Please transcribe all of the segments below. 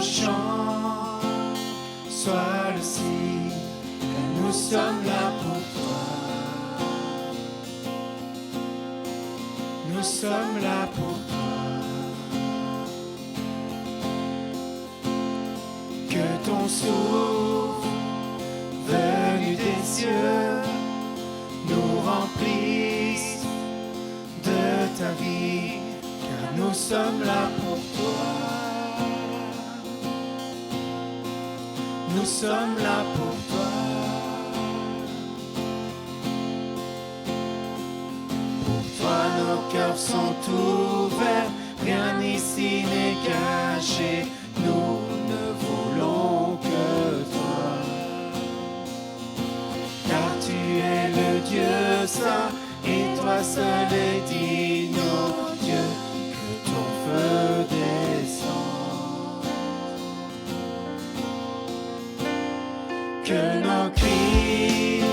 nos chants soient le signe que nous sommes là pour toi. Nous sommes là pour toi. Que ton souffle venu des cieux nous remplisse de ta vie, car nous sommes là pour toi. Nous sommes là pour toi. Pour toi, nos cœurs sont ouverts, rien ici n'est caché. Nous ne voulons que toi, car tu es le Dieu saint et toi seul est digne, oh Dieu, que ton feu descende. Que nos cris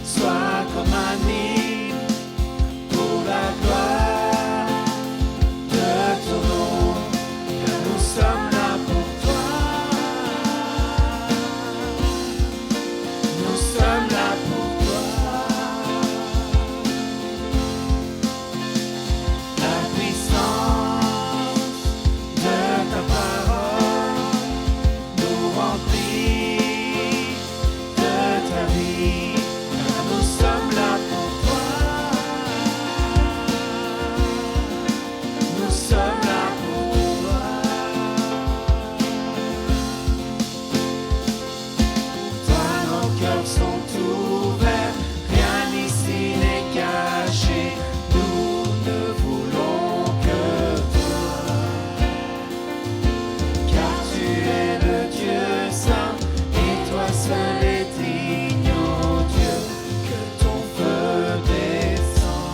soient comme un hymne pour la gloire de ton nom, car nous sommes là pour toi. Nous sommes là pour toi. La puissance de ta parole nous remplit de ta vie, car nous sommes là pour toi. Nous sommes là pour toi. Pour toi, nos cœurs sont ouverts, rien ici n'est caché. Nous ne voulons que toi, car tu es le Dieu saint et toi seul est digne, oh Dieu, que ton feu descende.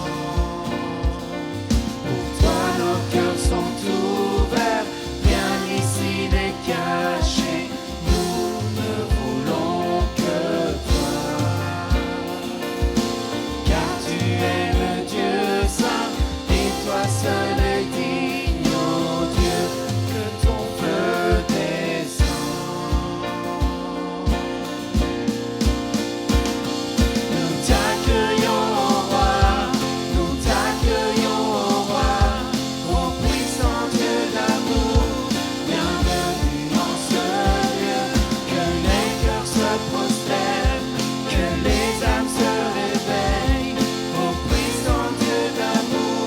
Pour toi, nos cœurs sont ouverts, rien ici n'est caché. Nous ne voulons que toi, car tu es le Dieu saint et toi seul est digne, oh Dieu, que ton feu descende. Nous t'accueillons, ô roi, nous t'accueillons, ô roi, ô puissant Dieu d'amour, bienvenue en ce lieu. Que les cœurs se prosternent, que les âmes se réveillent, ô puissant Dieu d'amour,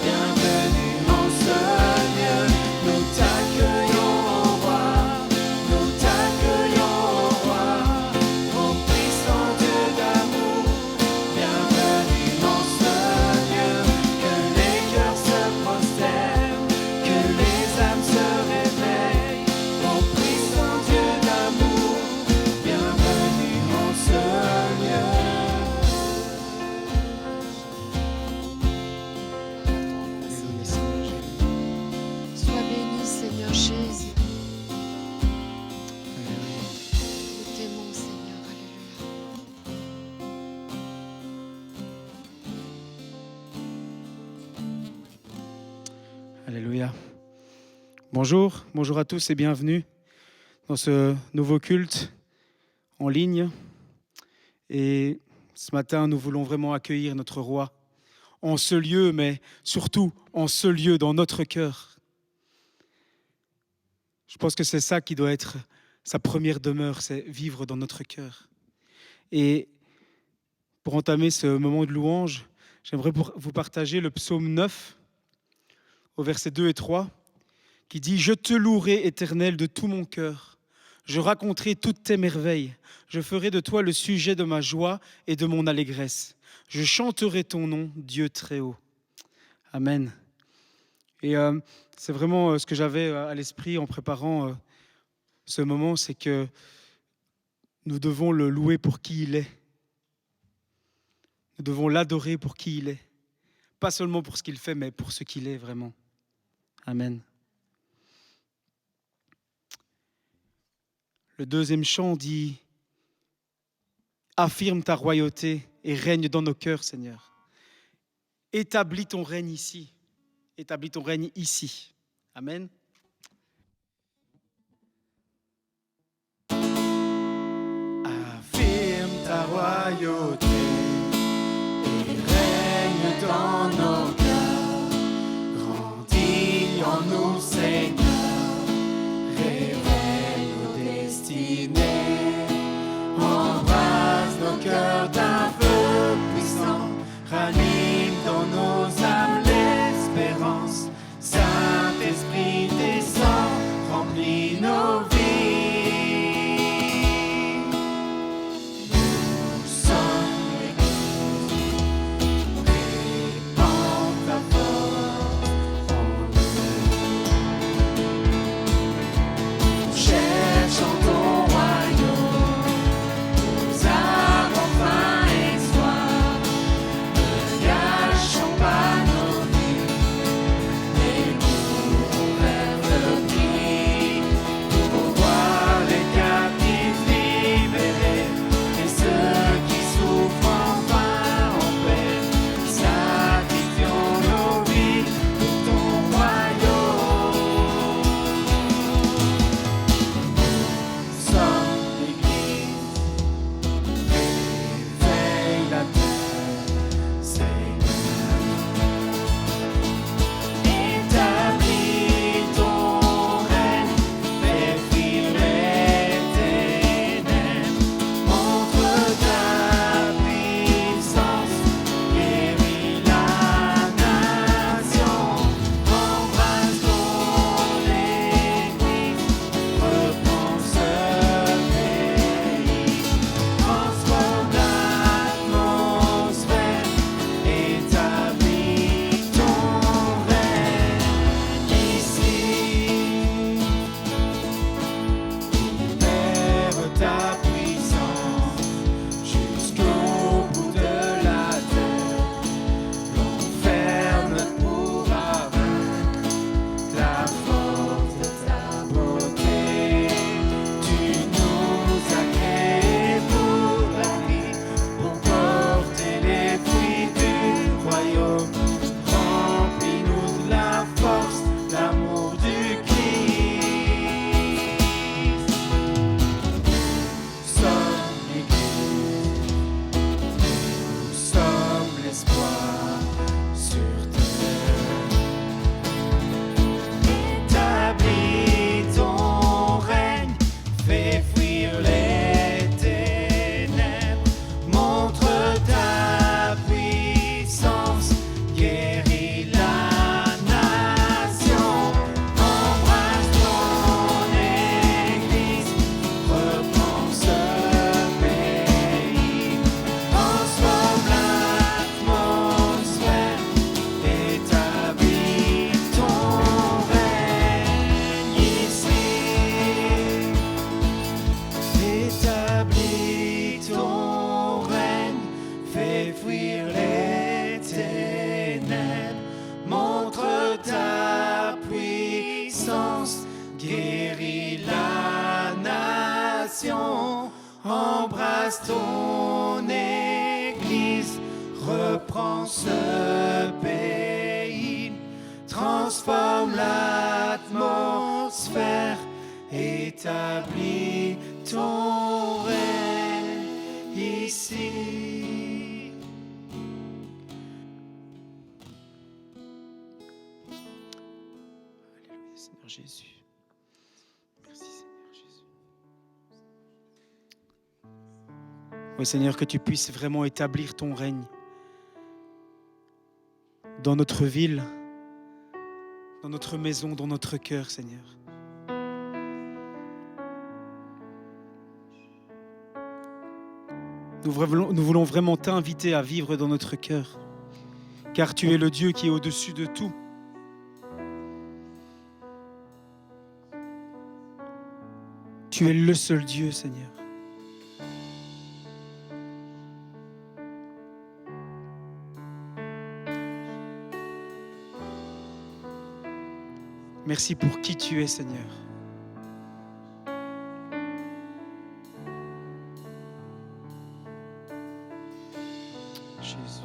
bienvenue en ce lieu. Nous t'accueillons, ô roi, nous t'accueillons, ô roi, ô puissant Dieu d'amour, bienvenue en ce lieu. Que les cœurs se prosternent, que les âmes se réveillent, ô puissant Dieu d'amour, bienvenue en ce lieu. Sois béni, Seigneur Jésus. Nous t'aimons, Seigneur. Alléluia. Alléluia. Bonjour à tous et bienvenue dans ce nouveau culte en ligne. Et ce matin, nous voulons vraiment accueillir notre roi en ce lieu, mais surtout en ce lieu, dans notre cœur. Je pense que c'est ça qui doit être sa première demeure, c'est vivre dans notre cœur. Et pour entamer ce moment de louange, j'aimerais vous partager le psaume 9, au verset 2 et 3, qui dit « Je te louerai, Éternel, de tout mon cœur. Je raconterai toutes tes merveilles. Je ferai de toi le sujet de ma joie et de mon allégresse. Je chanterai ton nom, Dieu très haut. » Amen. Et c'est vraiment ce que j'avais à l'esprit en préparant ce moment, c'est que nous devons le louer pour qui il est. Nous devons l'adorer pour qui il est. Pas seulement pour ce qu'il fait, mais pour ce qu'il est vraiment. Amen. Le deuxième chant dit « Affirme ta royauté et règne dans nos cœurs, Seigneur. Établis ton règne ici. Établis ton règne ici. » Amen. royauté et règne dans nos cœurs. Grandis en nous, Seigneur, révèle nos destinées, embrase nos cœurs d'un feu puissant, ranime dans nos âmes l'espérance. Saint-Esprit descend, remplit nos vies. Nous sommes l'Église, répand ta force en nous. Cherchons ton royaume, nous avons faim et soif. Ne gâchons pas nos vies, et courons vers le Christ, pour voir les captifs libérés, et ceux qui souffrent enfin en paix. Sacrifions nos vies pour ton royaume. Nous sommes l'Église, réveille la terre, Seigneur. Établis ton règne, fais fuir les ténèbres, montre ta puissance, guéris la nation, embrasse ton Église, reprends ce pays, transforme l'atmosphère, établis ton règne ici. Libère ta puissance jusqu'au bout de la terre. L'enfer ne pourra vaincre la force de ta beauté. Tu nous as créés pour la vie, pour porter les fruits du royaume. Remplis-nous de la force, l'amour du Christ. Nous sommes l'Église, nous sommes l'espoir sur terre. Établis ton règne, fais fuir les ténèbres, montre ta puissance, guéris la nation, embrasse ton Église, reprends ce pays, transforme l'atmosphère, établis ton règne ici. Établis ton règne, fais fuir les ténèbres, montre ta puissance, guéris la nation, embrasse ton Église, reprends ce pays, transforme l'atmosphère, établis ton règne ici. Alléluia, Seigneur Jésus. Merci, Seigneur Jésus. Oui, Seigneur, que tu puisses vraiment établir ton règne dans notre ville, dans notre maison, dans notre cœur, Seigneur. Nous voulons vraiment t'inviter à vivre dans notre cœur, car tu es le Dieu qui est au-dessus de tout. Tu es le seul Dieu, Seigneur. Merci pour qui tu es, Seigneur. Jésus.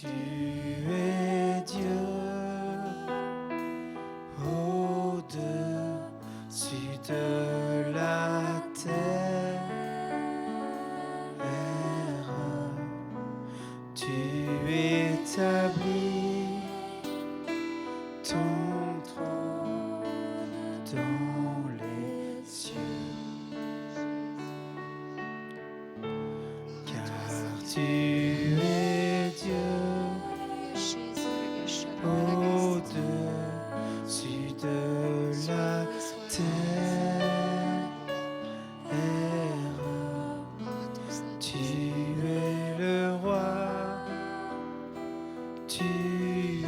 tu es Dieu au-dessus de la terre. Tu établis ton trône dans les cieux, car tu es Dieu au-dessus de la terre. Tu es le roi, tu es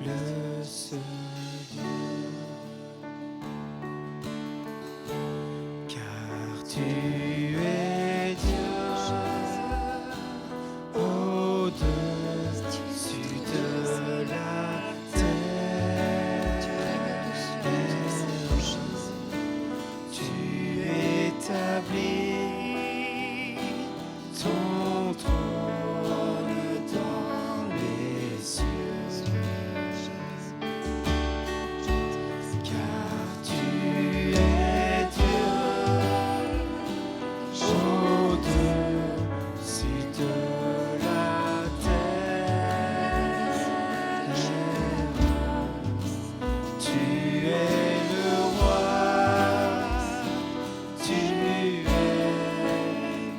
le seul Dieu, car tu es Dieu au-dessus de la terre. Tu établis ton trône dans les cieux, car tu es Dieu au-dessus de la terre. Tu es le roi, tu es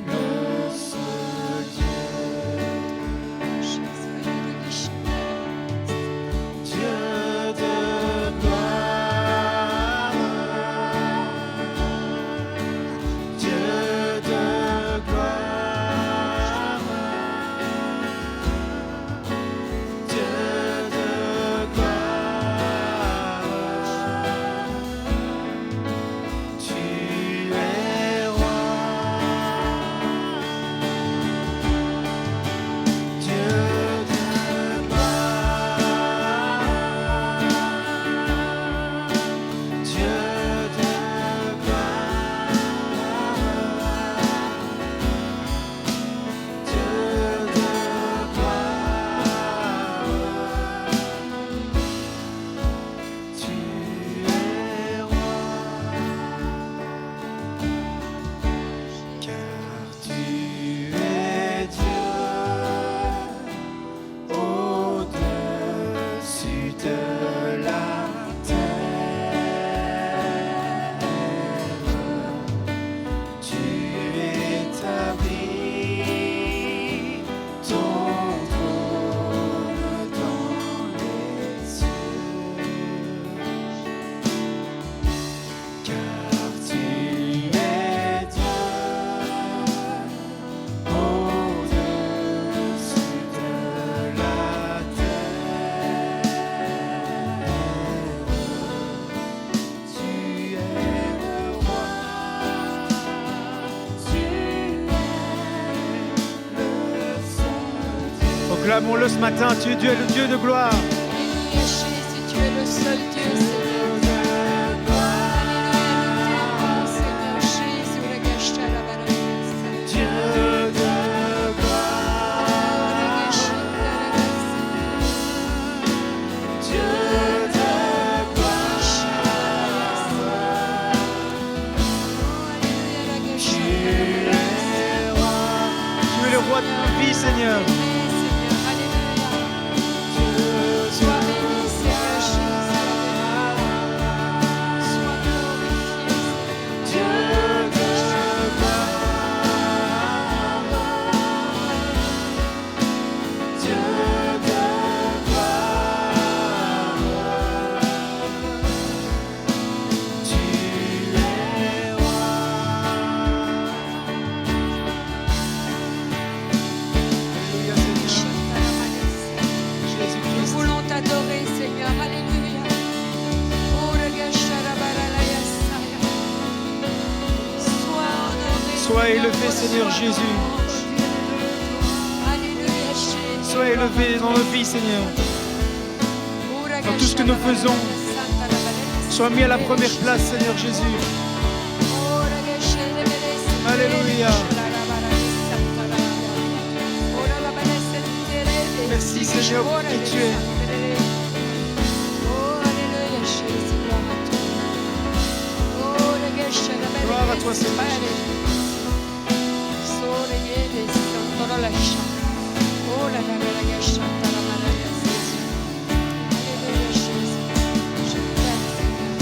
le seul Dieu, Dieu de gloire, Dieu de gloire, Dieu de gloire. Tu es roi, Dieu de gloire, Dieu de gloire, Dieu de gloire. Tu es roi, car tu es Dieu au-dessus de la terre. Tu établis ton trône dans les cieux, car tu es Dieu au-dessus de la terre. Tu es le roi, tu es le seul Dieu. Proclamons-le ce matin, tu es Dieu, le Dieu de gloire. Alléluia, Jésus, tu es le seul Dieu, Seigneur. Alléluia, nous t'aimons, Seigneur Jésus, le gâcheta la balance. Dieu de gloire, Dieu de gloire. Tu es roi, Tu es le roi de nos vies, Seigneur. Sois béni, Seigneur Jésus. Sois glorifié, Dieu de gloire, Dieu de gloire. Tu es roi. Alléluia, Seigneur. Nous Jésus-Christ. voulons t'adorer, Seigneur. Alléluia. Sois honoré. Sois élevé, Seigneur Jésus. Alléluia, Jésus. Sois élevé dans nos vies, Seigneur. Dans tout ce que nous faisons, sois mis à la première place, Seigneur Jésus. Alléluia. Merci Seigneur pour qui tu es. Oh, Alléluia, Jésus, gloire à toi. Oh, le gâche, la belle Gloire à toi, Jésus, Seigneur. Sole yele, santoro lascia. Oh, la gâche, la malaya, Jésus. Alléluia, Jésus. Je t'aime, Seigneur.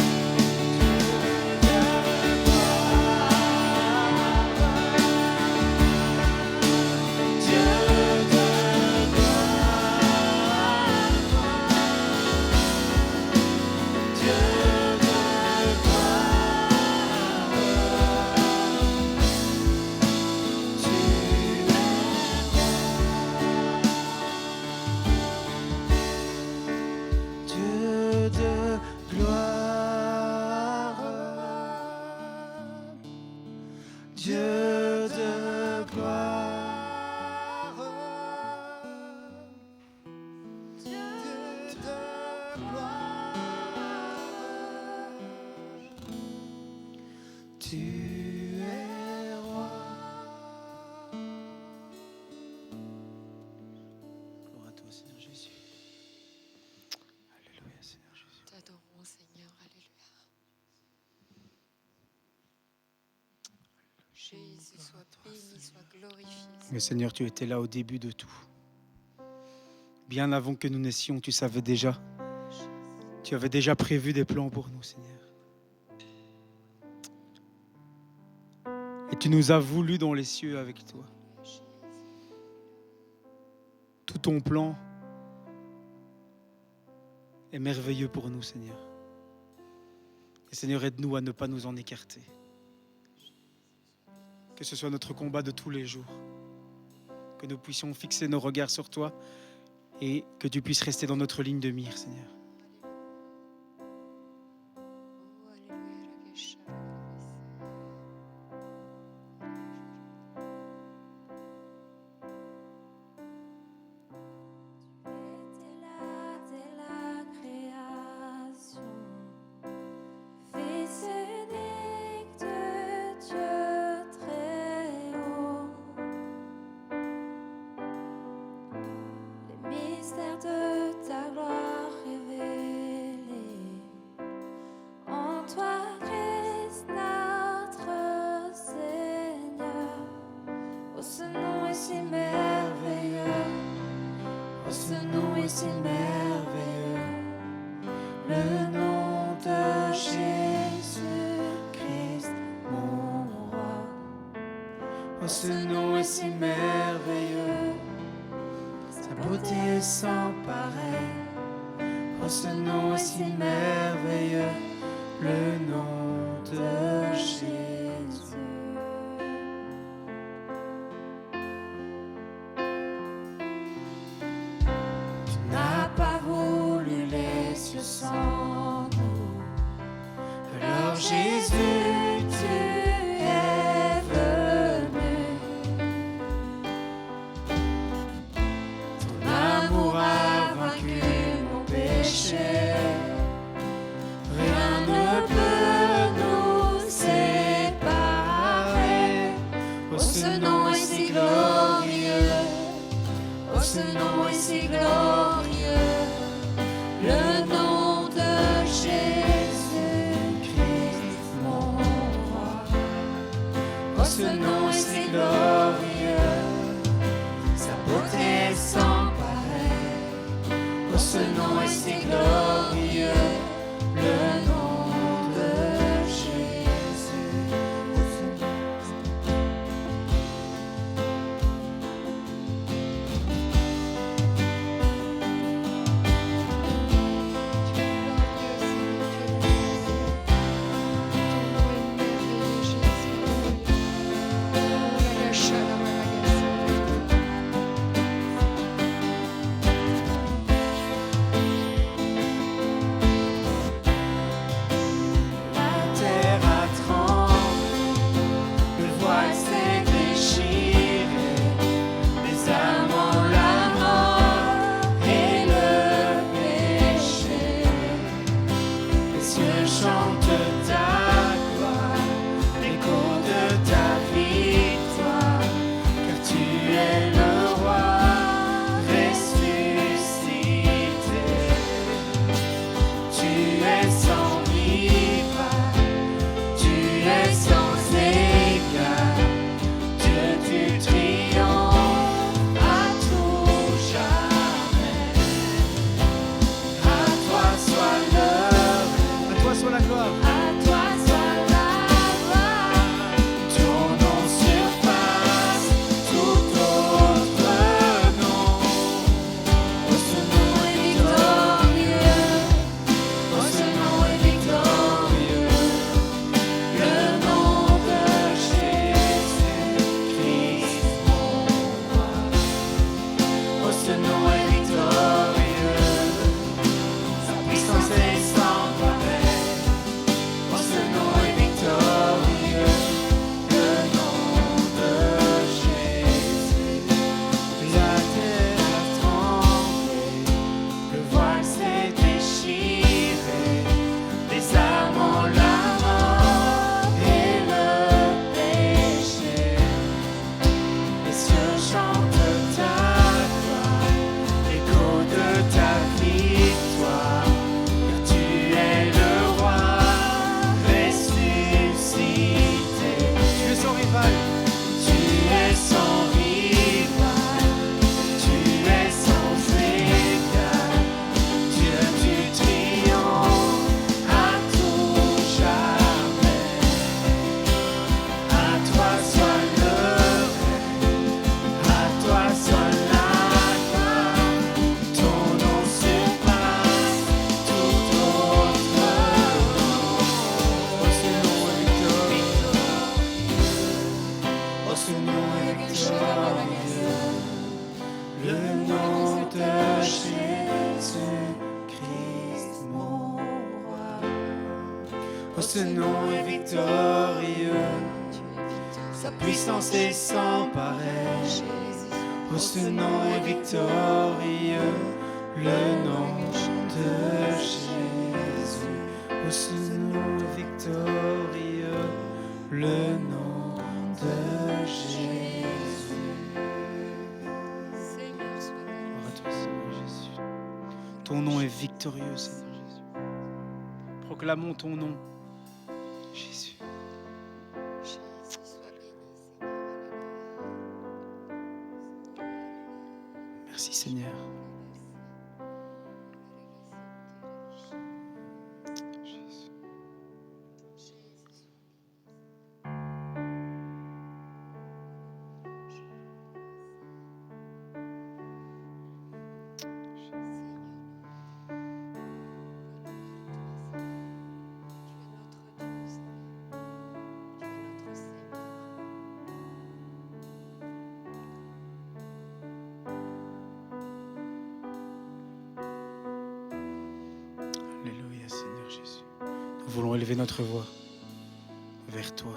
Dieu de gloire, Dieu de gloire, Dieu de gloire, tu es roi. Gloire à toi, Seigneur Jésus. Alléluia, Seigneur Jésus. T'adorons, Seigneur. Alléluia. Jésus, sois béni, sois glorifié. Mais Seigneur, tu étais là au début de tout. Bien avant que nous naissions, tu savais déjà. Tu avais déjà prévu des plans pour nous, Seigneur. Et tu nous as voulu dans les cieux avec toi. Tout ton plan est merveilleux pour nous, Seigneur. Et Seigneur, aide-nous à ne pas nous en écarter. Que ce soit notre combat de tous les jours. Que nous puissions fixer nos regards sur toi et que tu puisses rester dans notre ligne de mire, Seigneur. Oh, Alléluia, la gâche, la T'es là dès la création, fils unique de Dieu très haut. Les mystères de ta gloire révélés en toi, Christ notre Seigneur. Oh, ce nom est si merveilleux. Oh, ce nom est si merveilleux, le nom de Jésus-Christ, mon roi. Oh, ce nom est si merveilleux, sa beauté est sans pareil. Oh, ce nom est si merveilleux, le nom de Jésus. Tu n'as pas voulu les cieux sans nous. Alors Jésus, tu es venu. Ton amour a vaincu mon péché. Rien ne peut nous séparer. Oh, ce nom est si glorieux. Oh, ce nom est si glorieux. Le nom de Jésus-Christ, mon roi. Oh, ce nom est si glorieux. Sa beauté est sans pareil. Oh, ce nom est si glorieux. Le nom de Jésus. Oh, ce nom La terre a tremblé, le voile s'est déchiré, les âmes ont la mort et le péché. Les cieux chantent ta gloire, l'écho de ta victoire, car tu es le roi ressuscité. sans rival, tu es sans égal. Dieu, tu triomphes à tout jamais. À toi soit l'honneur, À toi soit la gloire. à toi soit la gloire. Ton nom surpasse tout autre nom. Oh, ce nom est victorieux. Oh, ce nom est victorieux. Le nom de Jésus-Christ, mon roi. Oh, ce nom est victorieux. Sa puissance est sans pareil. Oh, ce nom est victorieux. Le nom de Jésus. La terre a tremblé, le voile s'est déchiré, les armes ont la mort et le péché. Les cieux chantent ta gloire, l'écho de ta victoire, car tu es le roi ressuscité. Tu es sans rival. Tu es sans rival, tu es sans égal. Dieu, tu triomphes à tout jamais. À toi soit le règne, à toi soit la gloire. Ton nom surpasse tout autre nom. Oh, ce nom est victorieux. Oh, ce nom est victorieux. Le nom de Jésus-Christ, mon roi. Oh, ce nom est victorieux. Sa puissance est sans pareil. Oh, ce nom est victorieux. Le nom de Jésus. Oh, ce nom est victorieux. Le nom de Jésus. Seigneur, sois Gloire à toi, Seigneur Jésus. Ton nom est victorieux, Seigneur Jésus. Proclamons ton nom, Jésus. Jésus, sois béni, Seigneur. Merci, Seigneur. Jésus. Alléluia, Seigneur Jésus. Nous voulons élever notre voix vers toi.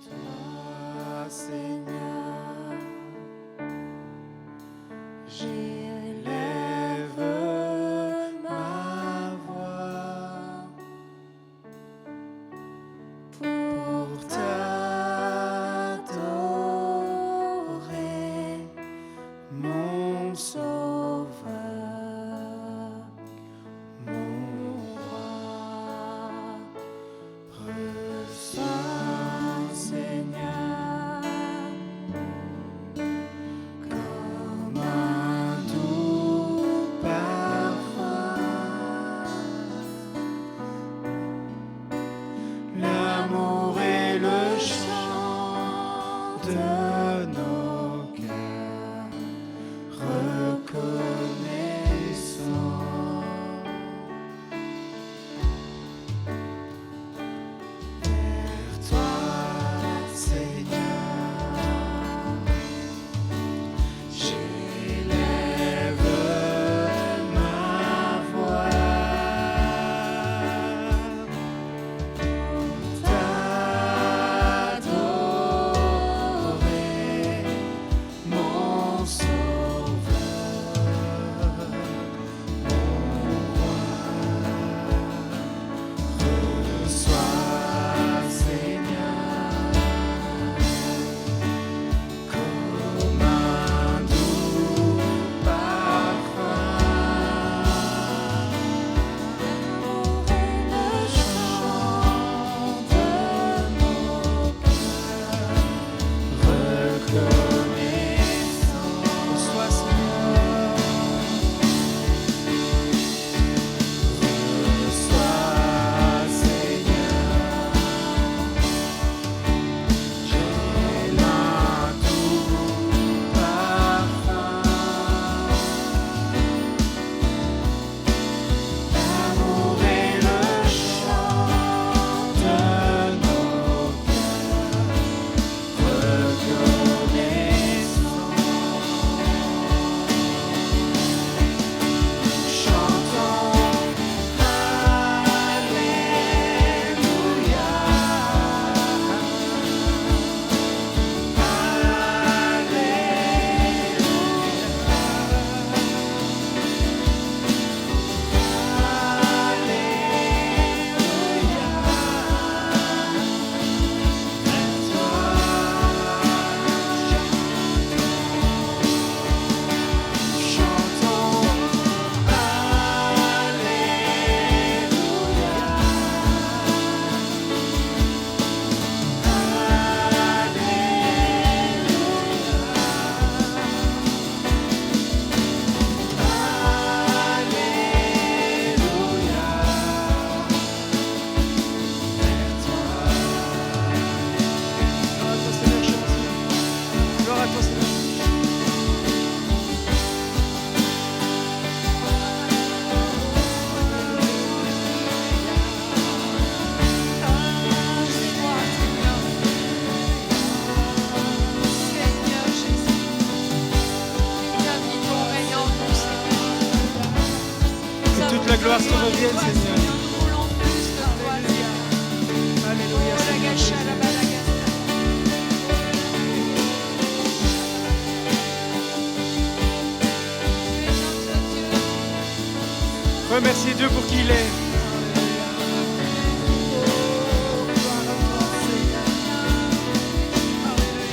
Toi, Seigneur, j'élève ma voix pour t'adorer, mon Sauveur, mon roi. Reçois, Seigneur, comme un doux parfum, l'amour et le chant de nos cœurs. Reconnaissons gloire te revienne, Seigneur. Nous voulons plus de toi, Seigneur. Alléluia, Seigneur Jésus. Remerciez Dieu pour qui il est.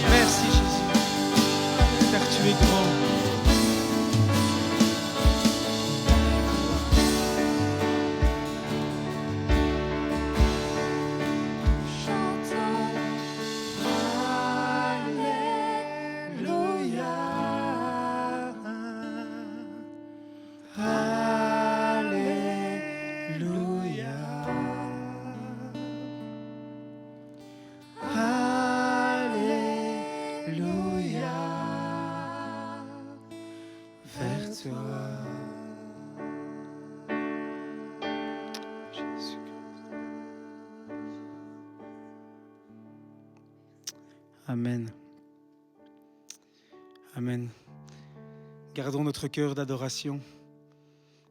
Merci Jésus, car tu es grand. Chantons Alléluia. Alléluia. Alléluia. Vers toi. Jésus. Amen. Amen. Gardons notre cœur d'adoration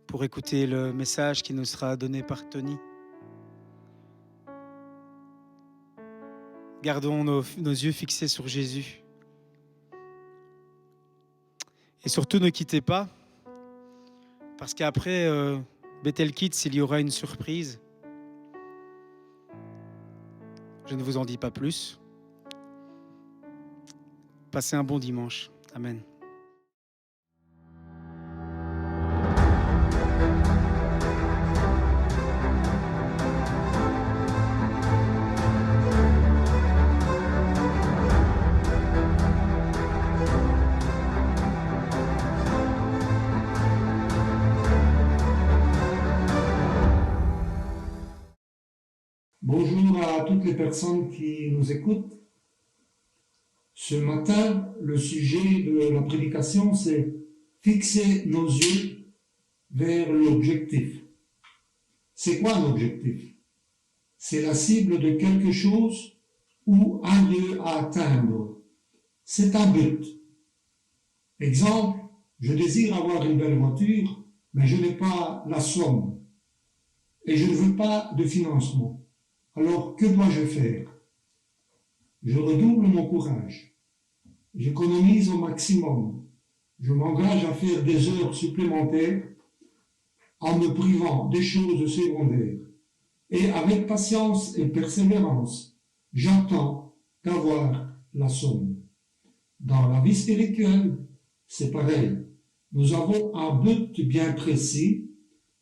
pour écouter le message qui nous sera donné par Tony. Gardons nos yeux fixés sur Jésus. Et surtout, ne quittez pas, parce qu'après Bethel Kids, il y aura une surprise. Je ne vous en dis pas plus. Passez un bon dimanche. Amen. Bonjour à toutes les personnes qui nous écoutent. Ce matin, le sujet de la prédication, c'est fixer nos yeux vers l'objectif. C'est quoi l'objectif? C'est la cible de quelque chose ou un lieu à atteindre. C'est un but. Exemple, je désire avoir une belle voiture, mais je n'ai pas la somme et je ne veux pas de financement. Alors, que dois-je faire? Je redouble mon courage. J'économise au maximum. Je m'engage à faire des heures supplémentaires en me privant des choses secondaires. Et avec patience et persévérance, j'entends d'avoir la somme. Dans la vie spirituelle, c'est pareil. Nous avons un but bien précis.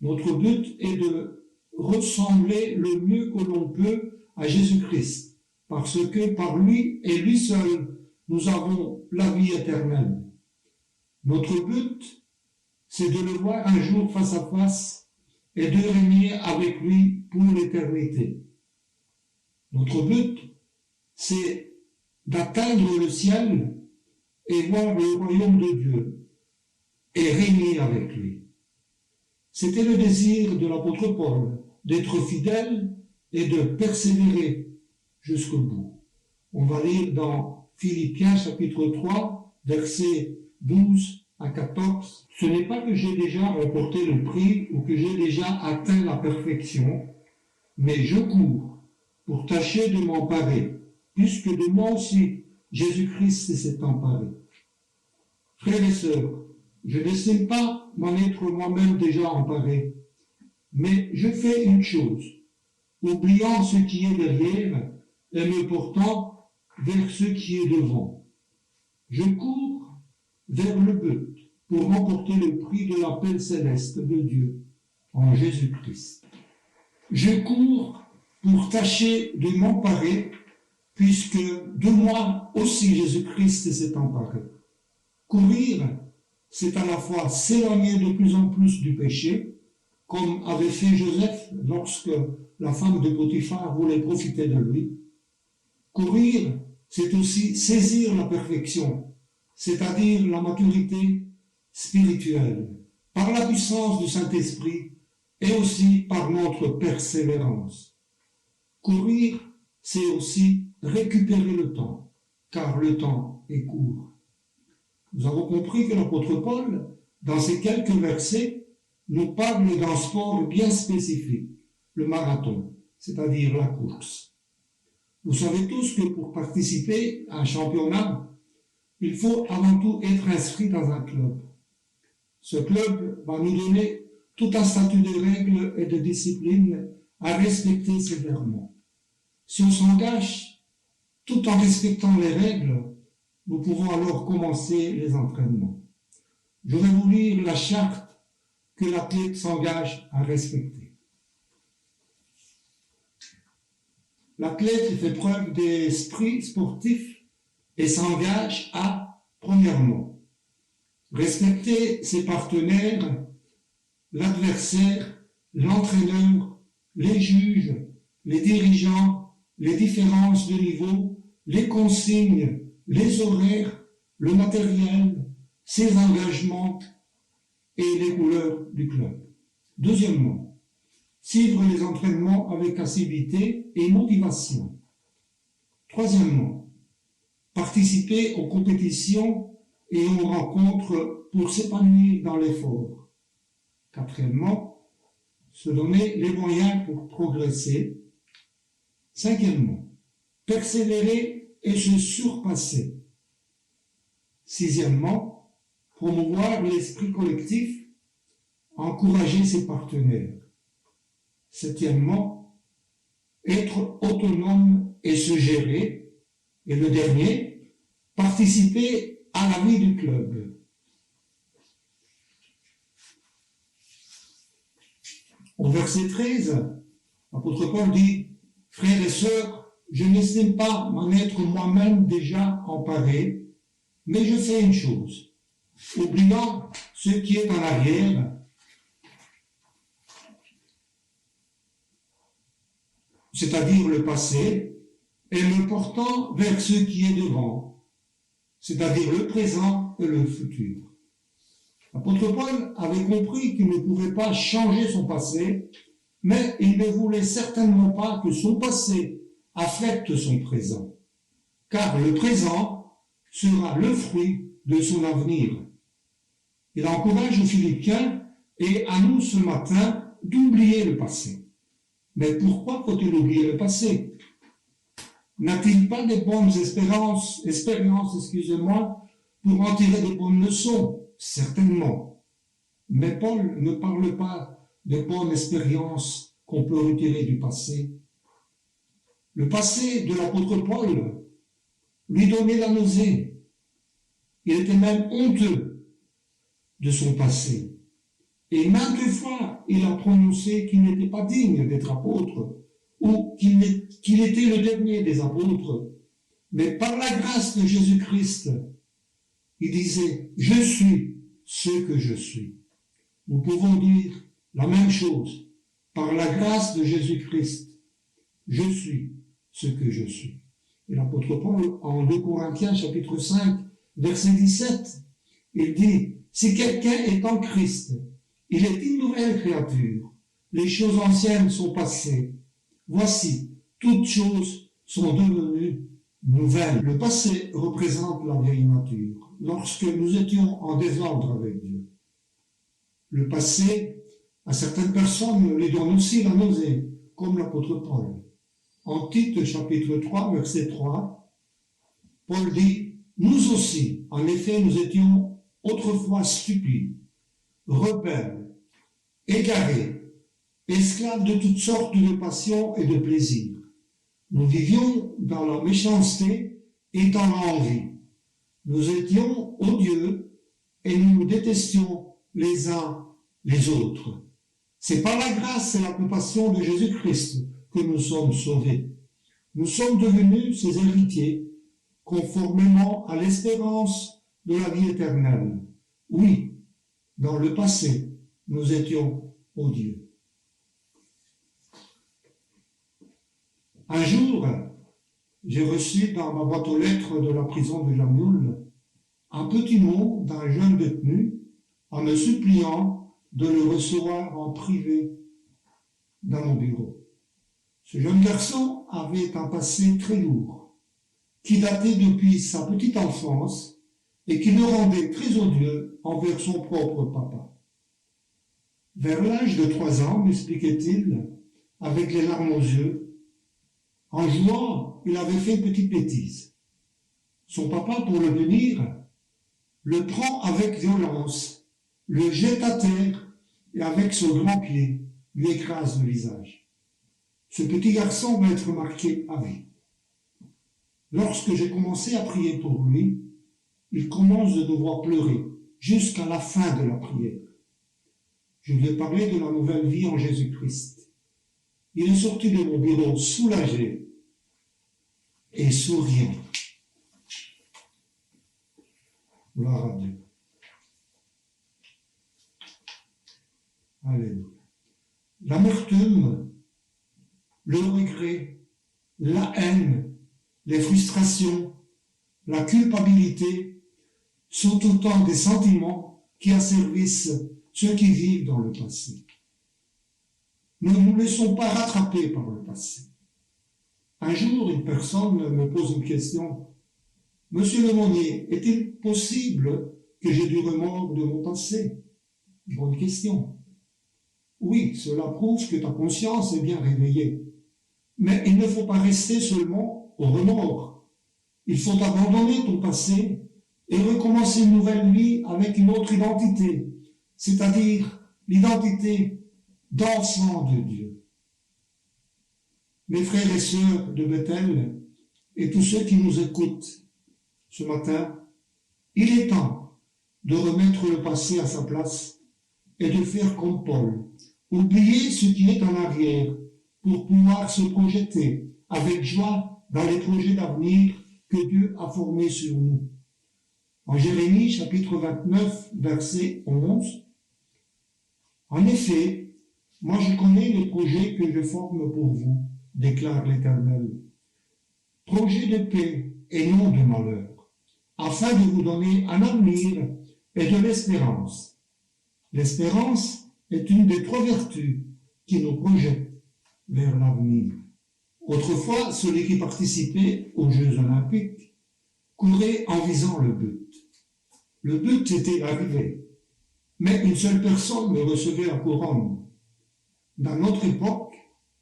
Notre but est de ressembler le mieux que l'on peut à Jésus-Christ, parce que par lui et lui seul, nous avons la vie éternelle. Notre but, c'est de le voir un jour face à face et de régner avec lui pour l'éternité. Notre but, c'est d'atteindre le ciel et voir le royaume de Dieu et régner avec lui. C'était le désir de l'apôtre Paul, d'être fidèle et de persévérer jusqu'au bout. On va lire dans Philippiens chapitre 3, versets 12 à 14. Ce n'est pas que j'ai déjà remporté le prix ou que j'ai déjà atteint la perfection, mais je cours pour tâcher de m'emparer, puisque de moi aussi Jésus-Christ s'est emparé. Frères et sœurs, je n'essaie pas m'en être moi-même déjà emparé, mais je fais une chose, oubliant ce qui est derrière et me portant vers ce qui est devant. Je cours vers le but pour remporter le prix de l'appel céleste de Dieu en Jésus-Christ. Je cours pour tâcher de m'emparer, puisque de moi aussi Jésus-Christ s'est emparé. Courir, c'est à la fois s'éloigner de plus en plus du péché, comme avait fait Joseph lorsque la femme de Potiphar voulait profiter de lui. Courir, c'est aussi saisir la perfection, c'est-à-dire la maturité spirituelle, par la puissance du Saint-Esprit et aussi par notre persévérance. Courir, c'est aussi récupérer le temps, car le temps est court. Nous avons compris que l'apôtre Paul, dans ces quelques versets, nous parle d'un sport bien spécifique, le marathon, c'est-à-dire la course. Vous savez tous que pour participer à un championnat, il faut avant tout être inscrit dans un club. Ce club va nous donner tout un statut de règles et de discipline à respecter sévèrement. Si on s'engage tout en respectant les règles, nous pouvons alors commencer les entraînements. Je vais vous lire la charte que l'athlète s'engage à respecter. L'athlète fait preuve d'esprit sportif et s'engage à, premièrement, respecter ses partenaires, l'adversaire, l'entraîneur, les juges, les dirigeants, les différences de niveau, les consignes, les horaires, le matériel, ses engagements et les couleurs du club. Deuxièmement, suivre les entraînements avec assiduité et motivation. Troisièmement, participer aux compétitions et aux rencontres pour s'épanouir dans l'effort. Quatrièmement, se donner les moyens pour progresser. Cinquièmement, persévérer et se surpasser. Sixièmement, promouvoir l'esprit collectif, encourager ses partenaires. Septièmement, être autonome et se gérer. Et le dernier, participer à la vie du club. Au verset 13, l'apôtre Paul dit, « Frères et sœurs, je n'estime pas m'en être moi-même déjà emparé, mais je fais une chose, oubliant ce qui est en arrière, c'est-à-dire le passé, et me portant vers ce qui est devant, c'est-à-dire le présent et le futur. » L'apôtre Paul avait compris qu'il ne pouvait pas changer son passé, mais il ne voulait certainement pas que son passé affecte son présent, car le présent sera le fruit de son avenir. Il encourage aux Philippiens et à nous ce matin d'oublier le passé. Mais pourquoi faut-il oublier le passé? N'a-t-il pas des bonnes expériences, pour en tirer des bonnes leçons? Certainement. Mais Paul ne parle pas des bonnes expériences qu'on peut retirer du passé. Le passé de l'apôtre Paul lui donnait la nausée. Il était même honteux de son passé. Et maintes fois, il a prononcé qu'il n'était pas digne d'être apôtre ou qu'il était le dernier des apôtres. Mais par la grâce de Jésus-Christ, il disait, « Je suis ce que je suis ». Nous pouvons dire la même chose. Par la grâce de Jésus-Christ, je suis ce que je suis. Et l'apôtre Paul, en 2 Corinthiens, chapitre 5, verset 17, il dit, « Si quelqu'un est en Christ, il est une nouvelle créature. Les choses anciennes sont passées. Voici, toutes choses sont devenues nouvelles. » Le passé représente la vieille nature. Lorsque nous étions en désordre avec Dieu. Le passé, à certaines personnes, lui donne aussi la nausée, comme l'apôtre Paul. En Tite, chapitre 3, verset 3, Paul dit, « Nous aussi, en effet, nous étions autrefois stupides, rebelles, égarés, esclaves de toutes sortes de passions et de plaisirs. Nous vivions dans la méchanceté et dans l'envie. Nous étions odieux et nous nous détestions les uns les autres. C'est par la grâce et la compassion de Jésus-Christ que nous sommes sauvés. Nous sommes devenus ses héritiers, conformément à l'espérance de la vie éternelle. Oui, dans le passé, nous étions odieux. Un jour, j'ai reçu dans ma boîte aux lettres de la prison de Jamioul un petit mot d'un jeune détenu en me suppliant de le recevoir en privé dans mon bureau. Ce jeune garçon avait un passé très lourd, qui datait depuis sa petite enfance et qui le rendait très odieux envers son propre papa. Vers l'âge de 3 ans, m'expliquait-il, avec les larmes aux yeux, en jouant, il avait fait une petite bêtise. Son papa, pour le punir, le prend avec violence, le jette à terre et avec son grand pied lui écrase le visage. Ce petit garçon va être marqué à vie. Lorsque j'ai commencé à prier pour lui, il commence de devoir pleurer jusqu'à la fin de la prière. Je lui ai parlé de la nouvelle vie en Jésus-Christ. Il est sorti de mon bureau soulagé et souriant. Gloire à Dieu. Alléluia. L'amertume, le regret, la haine, les frustrations, la culpabilité sont autant des sentiments qui asservissent ceux qui vivent dans le passé. Nous ne nous laissons pas rattraper par le passé. Un jour, une personne me pose une question. « Monsieur Lemonnier, est-il possible que j'ai du remords de mon passé ?» Bonne question. Oui, cela prouve que ta conscience est bien réveillée. Mais il ne faut pas rester seulement au remords. Il faut abandonner ton passé et recommencer une nouvelle vie avec une autre identité, c'est-à-dire l'identité d'enfant de Dieu. Mes frères et sœurs de Bethel et tous ceux qui nous écoutent ce matin, il est temps de remettre le passé à sa place et de faire comme Paul, oublier ce qui est en arrière pour pouvoir se projeter avec joie dans les projets d'avenir que Dieu a formés sur nous. En Jérémie, chapitre 29, verset 11, « En effet, moi je connais les projets que je forme pour vous, déclare l'Éternel. Projets de paix et non de malheur, afin de vous donner un avenir et de l'espérance. L'espérance est une des 3 vertus qui nous projettent vers l'avenir. Autrefois, celui qui participait aux Jeux Olympiques courait en visant le but. Le but était d'arriver, mais une seule personne ne recevait la couronne. Dans notre époque,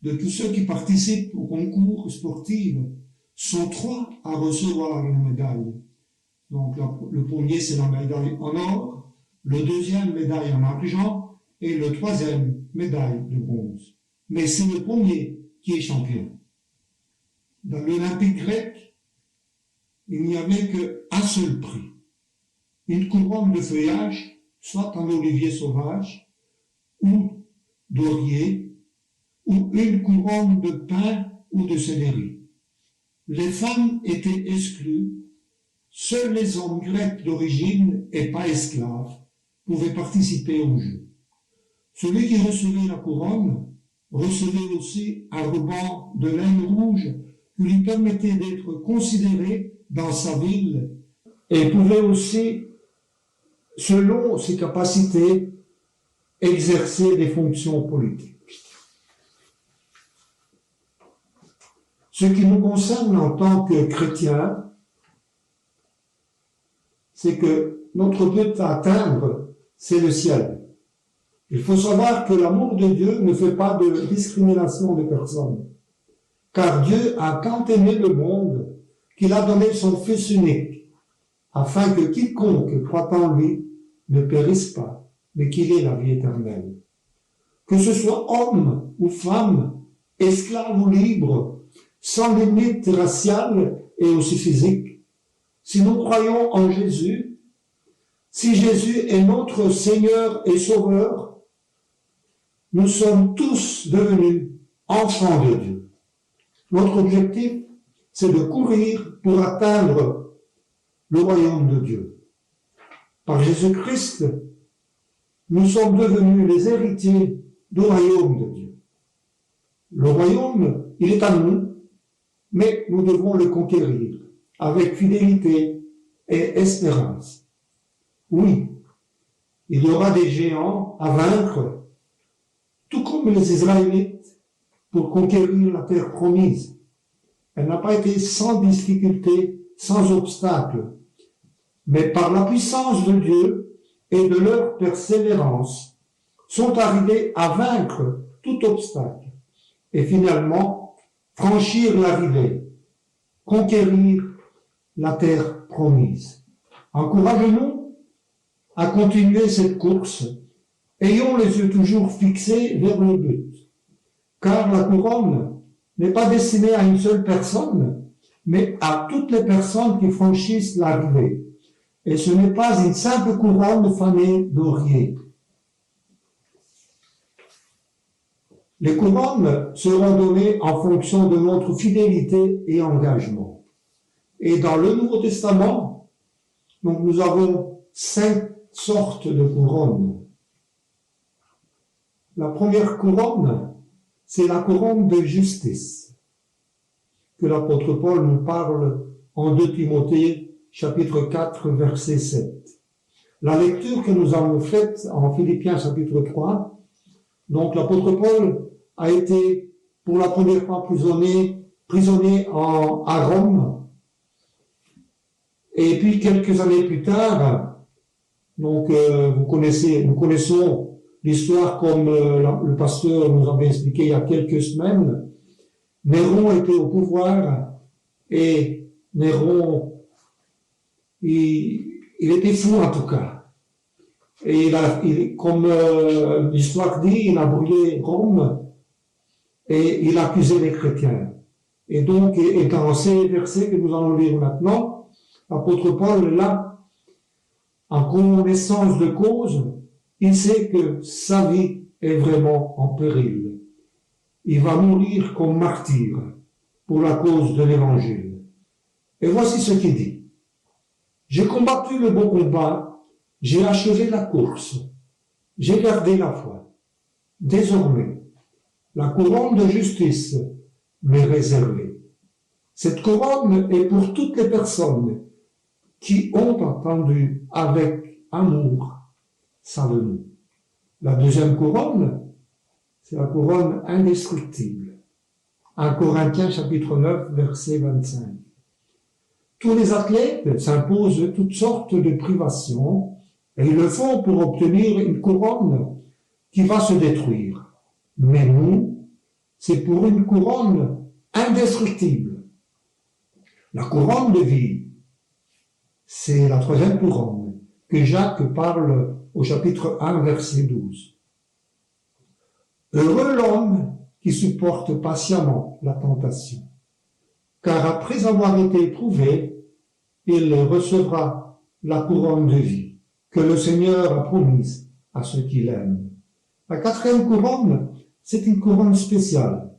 de tous ceux qui participent au concours sportif, sont 3 à recevoir une médaille. Donc le premier, c'est la médaille en or, le deuxième, médaille en argent, et le troisième, médaille de bronze. Mais c'est le premier qui est champion. Dans l'Olympique grec, il n'y avait qu'un seul prix. Une couronne de feuillage, soit en olivier sauvage, ou d'orier, ou une couronne de pin ou de céleri. Les femmes étaient exclues, seuls les hommes grecs d'origine et pas esclaves pouvaient participer au jeu. Celui qui recevait la couronne recevait aussi un ruban de laine rouge qui lui permettait d'être considéré dans sa ville et pouvait aussi, selon ses capacités, exercer des fonctions politiques. Ce qui nous concerne en tant que chrétiens, c'est que notre but à atteindre, c'est le ciel. Il faut savoir que l'amour de Dieu ne fait pas de discrimination de personne. Car Dieu a tant aimé le monde qu'il a donné son Fils unique, afin que quiconque croit en lui ne périsse pas, mais qu'il ait la vie éternelle. Que ce soit homme ou femme, esclave ou libre, sans limite raciale et aussi physique, si nous croyons en Jésus, si Jésus est notre Seigneur et Sauveur, nous sommes tous devenus enfants de Dieu. Notre objectif, c'est de courir pour atteindre le royaume de Dieu. Par Jésus-Christ, nous sommes devenus les héritiers du royaume de Dieu. Le royaume, il est à nous, mais nous devons le conquérir avec fidélité et espérance. Oui, il y aura des géants à vaincre, tout comme les Israélites, pour conquérir la terre promise. Elle n'a pas été sans difficulté, sans obstacle, mais par la puissance de Dieu et de leur persévérance, sont arrivés à vaincre tout obstacle et finalement franchir l'arrivée, conquérir la terre promise. Encourage-nous à continuer cette course. Ayons les yeux toujours fixés vers le but, car la couronne n'est pas destinée à une seule personne, mais à toutes les personnes qui franchissent l'arrivée. Et ce n'est pas une simple couronne fanée d'orier. Les couronnes seront données en fonction de notre fidélité et engagement. Et dans le Nouveau Testament, donc nous avons 5 sortes de couronnes. La première couronne, c'est la couronne de justice, que l'apôtre Paul nous parle en 2 Timothée, chapitre 4, verset 7. La lecture que nous avons faite en Philippiens, chapitre 3, donc l'apôtre Paul a été pour la première fois prisonnier à Rome, et puis quelques années plus tard, donc nous connaissons l'histoire comme le pasteur nous avait expliqué il y a quelques semaines. Néron était au pouvoir et Néron, il était fou en tout cas. Et comme l'histoire dit, il a brûlé Rome et il accusait les chrétiens. Et donc, et dans ces versets que nous allons lire maintenant, l'apôtre Paul, là, en connaissance de cause, il sait que sa vie est vraiment en péril. Il va mourir comme martyr pour la cause de l'évangile. Et voici ce qu'il dit. J'ai combattu le bon combat, j'ai achevé la course, j'ai gardé la foi. Désormais, la couronne de justice m'est réservée. Cette couronne est pour toutes les personnes qui ont entendu avec amour sa venue. La deuxième couronne, c'est la couronne indestructible. 1 Corinthiens chapitre 9, verset 25. Tous les athlètes s'imposent toutes sortes de privations et ils le font pour obtenir une couronne qui va se détruire. Mais nous, c'est pour une couronne indestructible. La couronne de vie, c'est la troisième couronne que Jacques parle au chapitre 1, verset 12. Heureux l'homme qui supporte patiemment la tentation, car après avoir été éprouvé, il recevra la couronne de vie que le Seigneur a promise à ceux qui l'aiment. La quatrième couronne, c'est une couronne spéciale.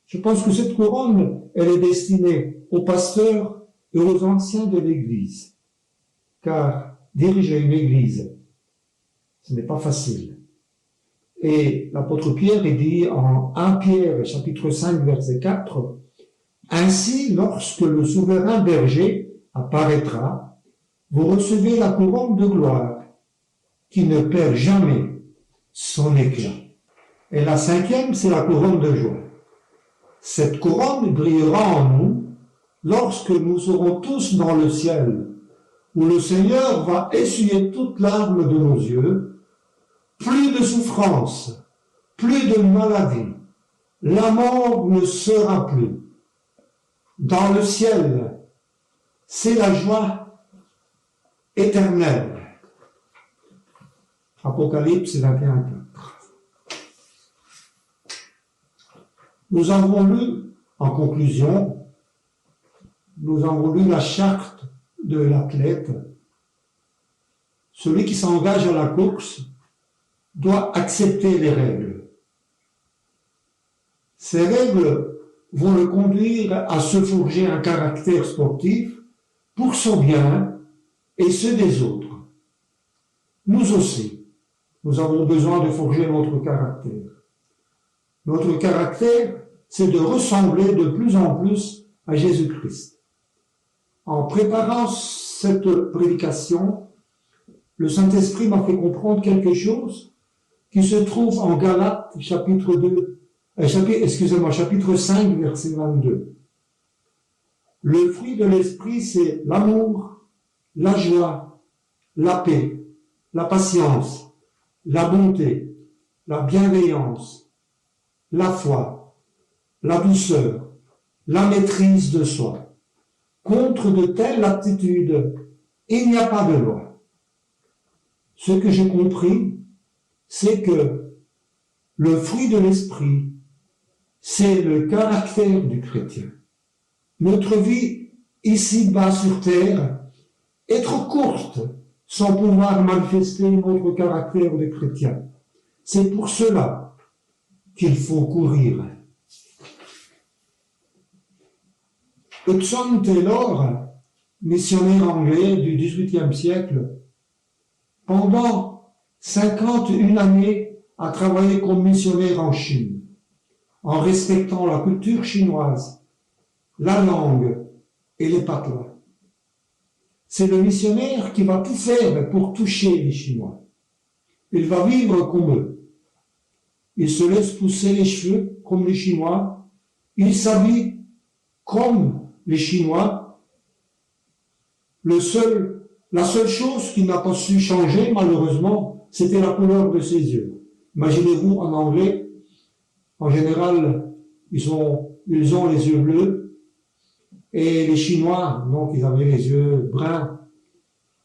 Je pense que cette couronne, elle est destinée aux pasteurs et aux anciens de l'Église, car diriger une Église, ce n'est pas facile. Et l'apôtre Pierre, il dit en 1 Pierre, chapitre 5, verset 4, « Ainsi, lorsque le souverain berger apparaîtra, vous recevez la couronne de gloire qui ne perd jamais son éclat. » Et la cinquième, c'est la couronne de joie. Cette couronne brillera en nous lorsque nous serons tous dans le ciel, où le Seigneur va essuyer toute larme de nos yeux. Plus de souffrance, plus de maladie, la mort ne sera plus. Dans le ciel, c'est la joie éternelle. Apocalypse 21, 4. Nous avons lu, en conclusion, la charte de l'athlète. Celui qui s'engage à la course doit accepter les règles. Ces règles vont le conduire à se forger un caractère sportif pour son bien et ceux des autres. Nous aussi, nous avons besoin de forger notre caractère. Notre caractère, c'est de ressembler de plus en plus à Jésus-Christ. En préparant cette prédication, le Saint-Esprit m'a fait comprendre quelque chose qui se trouve en Galates, chapitre 5, verset 22. Le fruit de l'esprit, c'est l'amour, la joie, la paix, la patience, la bonté, la bienveillance, la foi, la douceur, la maîtrise de soi. Contre de telles aptitudes, il n'y a pas de loi. Ce que j'ai compris, c'est que le fruit de l'esprit, c'est le caractère du chrétien. Notre vie ici-bas sur terre est trop courte sans pouvoir manifester notre caractère de chrétien. C'est pour cela qu'il faut courir. Hudson Taylor, missionnaire anglais du XVIIIe siècle, pendant 51 années a travaillé comme missionnaire en Chine, en respectant la culture chinoise, la langue et les patois. C'est le missionnaire qui va tout faire pour toucher les Chinois. Il va vivre comme eux. Il se laisse pousser les cheveux comme les Chinois. Il s'habille comme les Chinois. La seule chose qu'il n'a pas su changer, malheureusement, c'était la couleur de ses yeux. Imaginez-vous, en anglais, en général, ils ont les yeux bleus. Et les Chinois, donc, ils avaient les yeux bruns.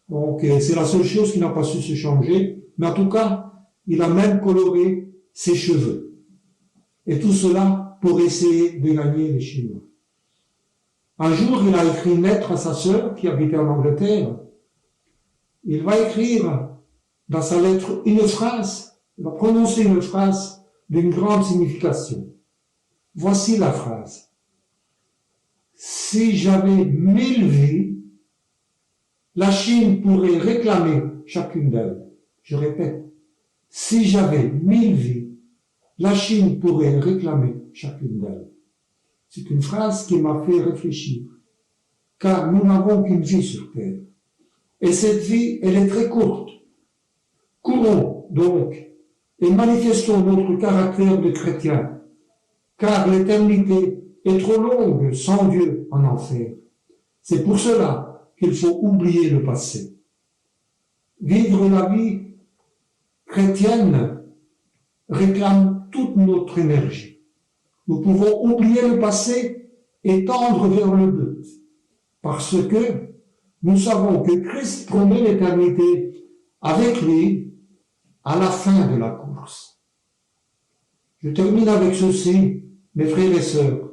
Donc, c'est la seule chose qui n'a pas su se changer. Mais en tout cas, il a même coloré ses cheveux. Et tout cela pour essayer de gagner les Chinois. Un jour, il a écrit une lettre à sa sœur qui habitait en Angleterre. Il va écrire dans sa lettre une phrase, il va prononcer une phrase d'une grande signification. Voici la phrase. Si j'avais 1000 vies, la Chine pourrait réclamer chacune d'elles. Je répète, si j'avais 1000 vies, la Chine pourrait réclamer chacune d'elles. C'est une phrase qui m'a fait réfléchir, car nous n'avons qu'une vie sur Terre. Et cette vie, elle est très courte. Courons donc et manifestons notre caractère de chrétien, car l'éternité est trop longue sans Dieu en enfer. C'est pour cela qu'il faut oublier le passé. Vivre la vie chrétienne réclame toute notre énergie. Nous pouvons oublier le passé et tendre vers le but, parce que nous savons que Christ promet l'éternité avec lui à la fin de la course. Je termine avec ceci, mes frères et sœurs.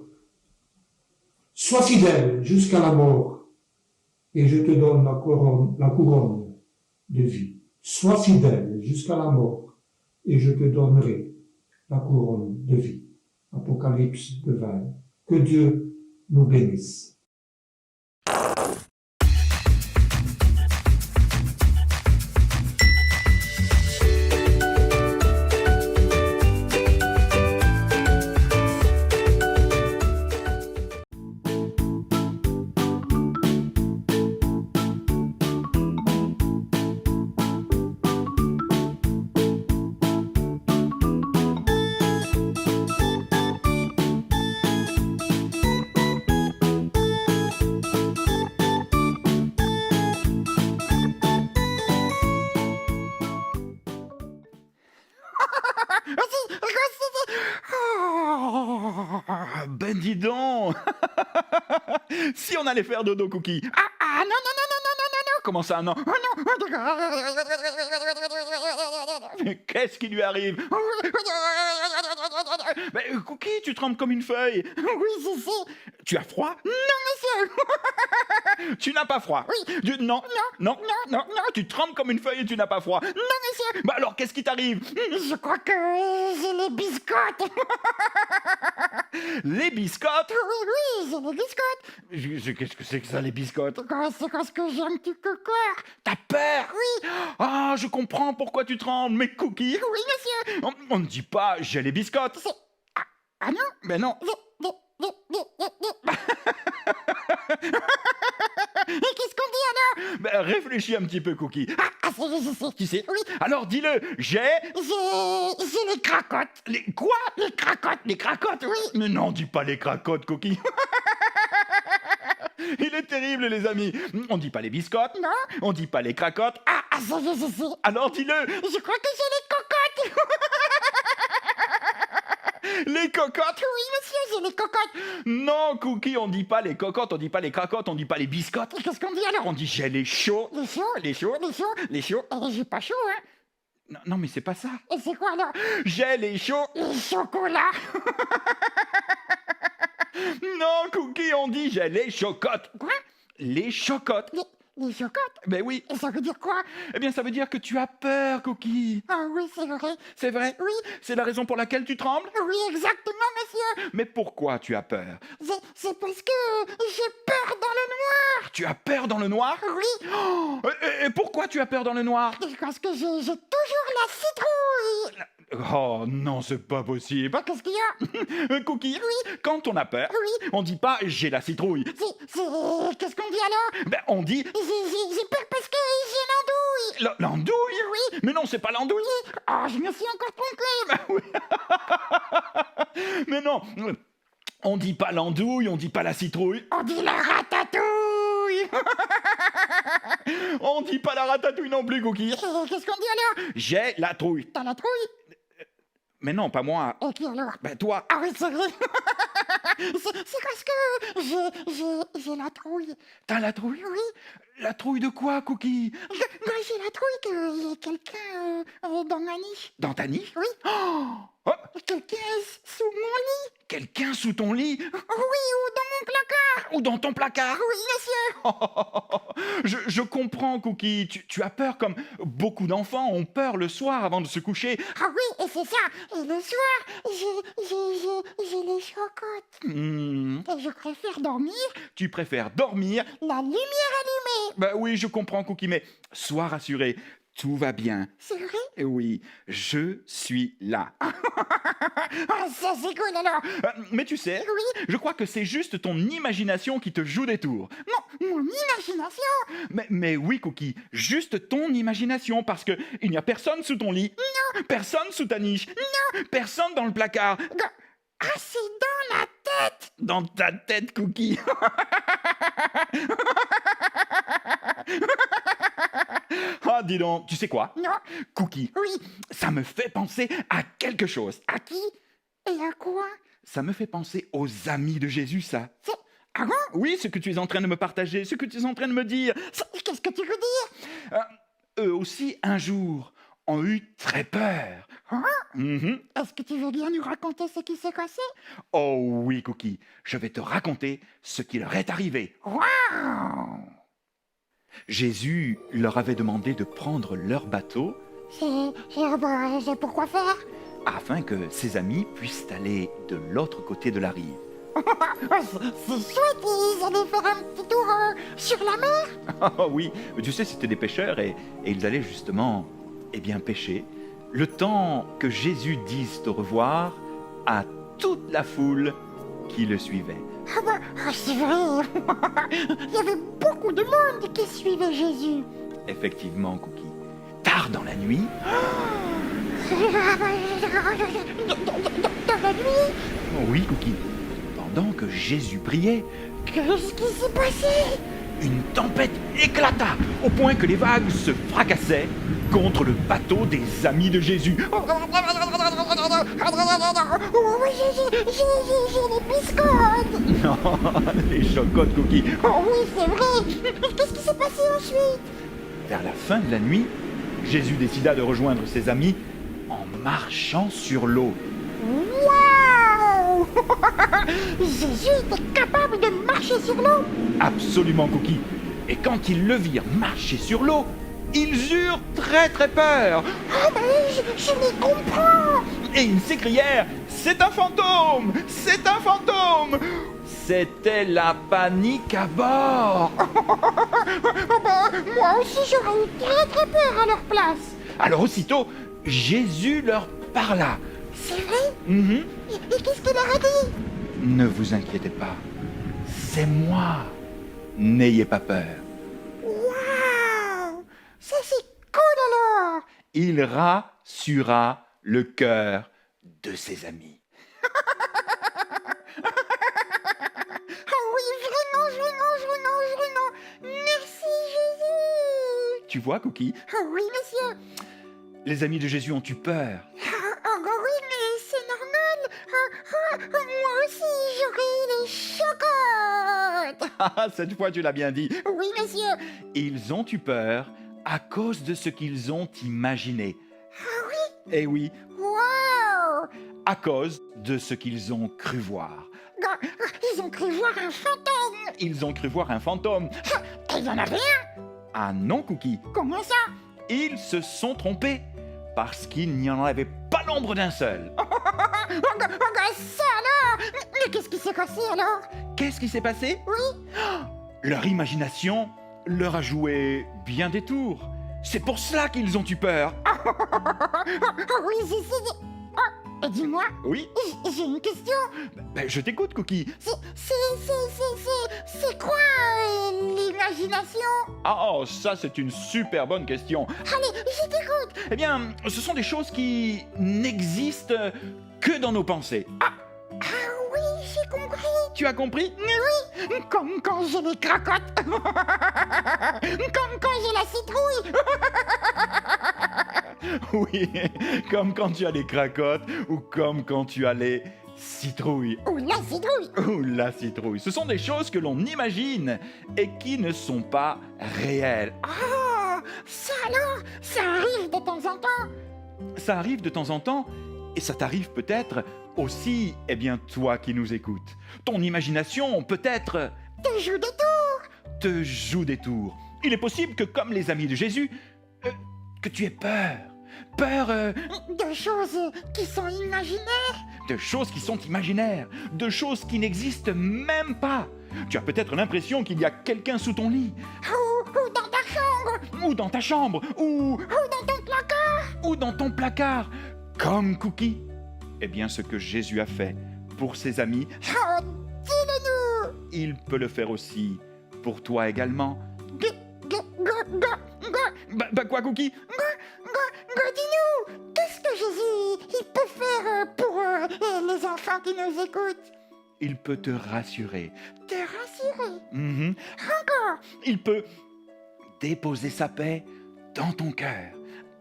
Sois fidèle jusqu'à la mort, et je te donne la couronne de vie. Sois fidèle jusqu'à la mort, et je te donnerai la couronne de vie. Apocalypse 20. Que Dieu nous bénisse. Ben dis donc. Si on allait faire dodo cookie. Ah non, non, non, non, non, non, non, non. Comment ça, non? Oh, non. Mais qu'est-ce qui lui arrive? Mais Cookie, tu trembles comme une feuille. Oui, c'est ça. Tu as froid? Non, monsieur. Tu n'as pas froid? Oui. Non, non, non, non, non, non. Tu trembles comme une feuille et tu n'as pas froid? Non, monsieur. Bah alors, qu'est-ce qui t'arrive? Je crois que j'ai les biscottes. Les biscottes? Oui, oui, j'ai les biscottes. Qu'est-ce que c'est que ça, les biscottes? C'est parce que j'ai un petit peu peur. T'as peur? Oui. Ah, je comprends pourquoi tu trembles. Mais Cookie? Oui, monsieur. On ne dit pas j'ai les biscottes. Ah non? Mais non. Et qu'est-ce qu'on dit alors? Ben, réfléchis un petit peu, Cookie. Tu sais, oui. Alors dis-le, j'ai les cracottes. Les quoi? Les cracottes? Les cracottes, oui. Mais non, dis pas les cracottes, Cookie. Il est terrible, les amis. On dit pas les biscottes. Non. On dit pas les cracottes. Alors dis-le. Je crois que j'ai les cocottes. Les cocottes? Oui, monsieur, j'ai les cocottes. Non, Cookie, on dit pas les cocottes, on dit pas les cracottes, on dit pas les biscottes. Qu'est-ce qu'on dit alors? On dit j'ai les chauds. Les chauds, les chauds, les chauds, les chauds. J'ai pas chaud, hein. Non, non, mais c'est pas ça. Et c'est quoi alors? J'ai les chauds. Les chocolats. Non, Cookie, on dit j'ai les chocottes. Quoi? Les chocottes. Les chocottes? Ben oui. Et ça veut dire quoi? Eh bien, ça veut dire que tu as peur, Cookie. Ah oui, c'est vrai. C'est vrai? Oui. C'est la raison pour laquelle tu trembles? Oui, exactement, monsieur. Mais pourquoi tu as peur? C'est parce que j'ai peur dans le noir. Tu as peur dans le noir? Oui. Oh, et pourquoi tu as peur dans le noir? Parce que j'ai toujours la citrouille. Oh non, c'est pas possible. Qu'est-ce qu'il y a? Cookie? Oui. Quand on a peur, oui, on dit pas j'ai la citrouille. Qu'est-ce qu'on dit alors? Ben on dit j'ai peur parce que j'ai l'andouille. L'andouille? Oui. Mais non, c'est pas l'andouille. Oh, je me suis encore trompé. Ben oui. Mais non. On dit pas l'andouille, on dit pas la citrouille. On dit la ratatouille. On dit pas la ratatouille non plus, Cookie. Qu'est-ce qu'on dit alors? J'ai la trouille. T'as la trouille? Mais non, pas moi. Et qui alors? Ben toi. Ah oui, c'est vrai. C'est parce que j'ai la trouille. T'as la trouille? Oui. La trouille de quoi, Cookie? J'ai la trouille qu'il y ait quelqu'un dans ma niche. Dans ta niche? Oui. Oh, quelqu'un sous mon lit. Quelqu'un sous ton lit? Oui, ou dans mon placard. Ou dans ton placard? Oui, monsieur. Je comprends, Cookie. Tu as peur comme beaucoup d'enfants ont peur le soir avant de se coucher. Ah oui, et c'est ça. Et le soir, j'ai les chocottes. Et je préfère dormir. Tu préfères dormir? La lumière allumée. Ben oui, je comprends, Cookie, mais sois rassuré. Tout va bien. C'est vrai? Oui, je suis là. Ça c'est cool alors. Mais tu sais, oui, je crois que c'est juste ton imagination qui te joue des tours. Non, mon imagination? Mais oui, Cookie, juste ton imagination, parce que il n'y a personne sous ton lit. Non. Personne sous ta niche. Non. Personne dans le placard. Ah, c'est dans la tête. Dans ta tête, Cookie. Ah, dis donc, tu sais quoi? Non. Cookie. Oui. Ça me fait penser à quelque chose. À qui? Et à quoi? Ça me fait penser aux amis de Jésus, ça. Ah bon? Oui, ce que tu es en train de me partager, ce que tu es en train de me dire. Qu'est-ce que tu veux dire? Eux aussi, un jour, ont eu très peur. Hein? Est-ce que tu veux bien nous raconter ce qui s'est passé? Oh oui, Cookie. Je vais te raconter ce qui leur est arrivé. Waouh! Jésus leur avait demandé de prendre leur bateau. C'est pourquoi faire? Afin que ses amis puissent aller de l'autre côté de la rive. C'est chouette, ils allaient faire un petit tour sur la mer. Ah oui, tu sais, c'était des pêcheurs et ils allaient justement, pêcher. Le temps que Jésus dise au revoir à toute la foule qui le suivait. C'est vrai. Il y avait beaucoup de monde qui suivait Jésus. Effectivement, Cookie. Tard dans la nuit. Dans la nuit? Oui, Cookie. Pendant que Jésus priait, qu'est-ce qui s'est passé? Une tempête éclata au point que les vagues se fracassaient contre le bateau des amis de Jésus. J'ai les biscottes. Non, les chocottes, Cookie. Oh oui, c'est vrai. Qu'est-ce qui s'est passé ensuite? Vers la fin de la nuit, Jésus décida de rejoindre ses amis en marchant sur l'eau. Waouh! Jésus était capable de marcher sur l'eau? Absolument, Cookie. Et quand ils le virent marcher sur l'eau, ils eurent très très peur. Ah ben, je les comprends. Et ils s'écrièrent: c'est un fantôme! C'est un fantôme! C'était la panique à bord. Moi aussi j'aurais eu très très peur à leur place. Alors aussitôt, Jésus leur parla. C'est vrai? Et qu'est-ce qu'il leur a dit? Ne vous inquiétez pas, c'est moi. N'ayez pas peur. Waouh! Ça c'est cool alors! Il rassura le cœur de ses amis. Oui, vraiment. Merci Jésus! Tu vois, Cookie? Oui, monsieur. Les amis de Jésus ont eu peur. Oui, mais c'est normal. Moi aussi, j'aurai les chocottes. Ah, cette fois tu l'as bien dit. Oui, monsieur. Ils ont eu peur à cause de ce qu'ils ont imaginé. Ah oui? Eh oui, Wow! à cause de ce qu'ils ont cru voir. Ils ont cru voir un fantôme. Ils ont cru voir un fantôme. Et il y en avait un. Ah non, Cookie, Comment ça? ils se sont trompés parce qu'il n'y en avait pas l'ombre d'un seul. Ça alors? Mais qu'est-ce qui s'est passé alors? Qu'est-ce qui s'est passé? Oui? Leur imagination leur a joué bien des tours. C'est pour cela qu'ils ont eu peur. Oui, c'est... Oh, et dis-moi, Oui, j'ai une question. ben, je t'écoute, Cookie. C'est quoi l'imagination? Ah, oh, ça c'est une super bonne question. Allez, je t'écoute. Eh bien, ce sont des choses qui n'existent que dans nos pensées. Ah, Ah oui, j'ai compris. tu as compris? Comme quand j'ai les cracottes. Comme quand j'ai la citrouille. Oui, comme quand tu as les cracottes ou comme quand tu as les citrouilles. Ou la citrouille. Ou la citrouille. Ce sont des choses que l'on imagine et qui ne sont pas réelles. Ah, ça alors, ça arrive de temps en temps. Ça arrive de temps en temps et ça t'arrive peut-être aussi, eh bien, toi qui nous écoutes. Ton imagination peut-être Tu joues des tours. te joue des tours. Il est possible que, comme les amis de Jésus, que tu aies peur. Peur De choses qui sont imaginaires. de choses qui sont imaginaires, de choses qui n'existent même pas. Tu as peut-être l'impression qu'il y a quelqu'un sous ton lit, Ou dans ta chambre. ou dans ta chambre, Ou dans ton placard. ou dans ton placard, comme Cookie. Eh bien, ce que Jésus a fait pour ses amis, Oh, dis-le-nous. il peut le faire aussi pour toi également. Bah quoi, Cookie? Dis-nous, qu'est-ce que Jésus il peut faire pour les enfants qui nous écoutent? Il peut te rassurer. Te rassurer. Mhm. Encore. Il peut déposer sa paix dans ton cœur.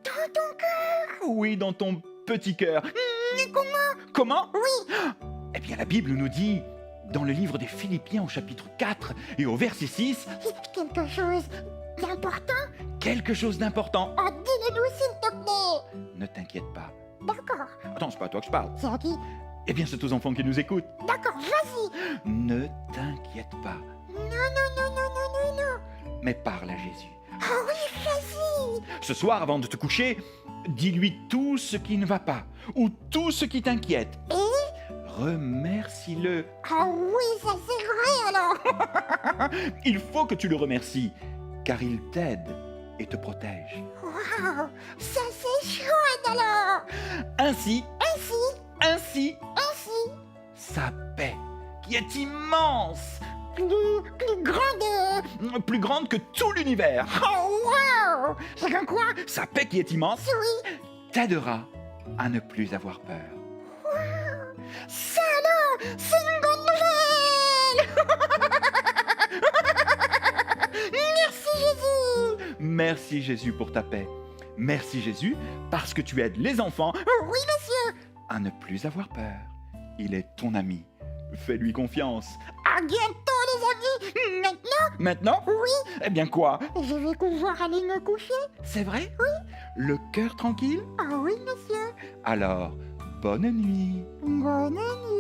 Dans ton cœur. Oui, dans ton petit cœur. Mais comment? Comment? Oui. Eh bien, la Bible nous dit, dans le livre des Philippiens au chapitre 4 et au verset 6, Quelque chose d'important. quelque chose d'important. Oh, dis-le-nous s'il te plaît. Ne t'inquiète pas. D'accord. Attends, c'est pas à toi que je parle. C'est à qui? Eh bien, c'est aux enfants qui nous écoutent. D'accord, vas-y. Ne t'inquiète pas, Non. mais parle à Jésus. Oh oui, vas-y. Ce soir, avant de te coucher, dis-lui tout ce qui ne va pas ou tout ce qui t'inquiète. Et? Remercie-le. Oh oui, ça c'est vrai alors. Il faut que tu le remercies, car il t'aide et te protège. Wow, ça c'est chouette alors. Ainsi, Ainsi, sa paix, qui est immense, plus grande. plus grande que tout l'univers, Oh wow. C'est comme quoi? sa paix qui est immense, Oui. t'aidera à ne plus avoir peur. Ça alors, c'est une bonne nouvelle. Merci Jésus. Merci Jésus pour ta paix. Merci Jésus parce que tu aides les enfants Oui monsieur. à ne plus avoir peur. Il est ton ami. Fais-lui confiance. À bientôt les amis. Maintenant, Maintenant? oui, Eh bien quoi? je vais pouvoir aller me coucher. C'est vrai? Oui. Le cœur tranquille? Ah oui monsieur. Alors, bonne nuit. Bonne nuit.